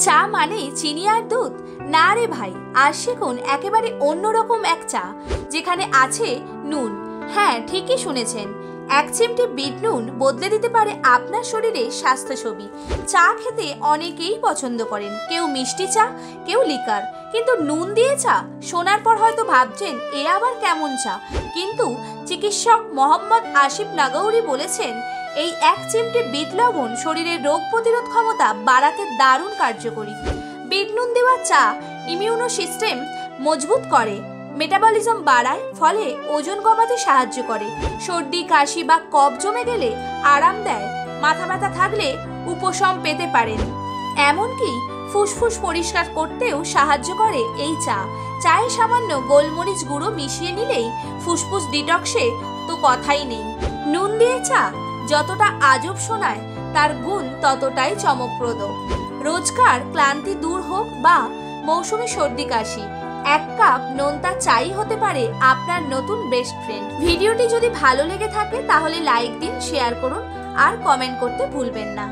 চা মানেই চিনি আর দুধ? না রে ভাই, আর শিখুন একেবারে অন্যরকম এক চা, যেখানে আছে নুন। হ্যাঁ, ঠিকই শুনেছেন, এক চিমটি বিট নুন বদলে দিতে পারে আপনার শরীরে স্বাস্থ্য ছবি। চা খেতে অনেকেই পছন্দ করেন, কেউ মিষ্টি চা, কেউ লিকার, কিন্তু নুন দিয়ে চা শোনার পর হয়তো ভাবছেন এ আবার কেমন চা। কিন্তু চিকিৎসক মোহাম্মদ আসিফ নাগৌরি বলেছেন, এই এক চিমটি বিট লবণ শরীরের রোগ প্রতিরোধ ক্ষমতা বাড়াতে দারুণ কার্যকরী। বিট নুন দেওয়া চা ইমিউনো সিস্টেম মজবুত করে, মেটাবলিজম বাড়ায়, ফলে ওজন কমাতে সাহায্য করে, সর্দি কাশি বা কফ জমে গেলে আরাম দেয়, মাথা ব্যথা থাকলে উপশম পেতে পারেন, এমনকি ফুসফুস পরিষ্কার করতেও সাহায্য করে এই চা। চায়ে সামান্য গোলমরিচ গুঁড়ো মিশিয়ে নিলেই ফুসফুস ডিটক্সে তো কথাই নেই। নুন দিয়ে চা যতটা আজব শোনায়, তার গুণ ততটাই চমকপ্রদ। রোজকার ক্লান্তি দূর হোক বা মৌসুমী সর্দি কাশি, এক কাপ নোনতা চাই হতে পারে আপনার নতুন বেস্ট ফ্রেন্ড। ভিডিওটি যদি ভালো লেগে থাকে তাহলে লাইক দিন, শেয়ার করুন আর কমেন্ট করতে ভুলবেন না।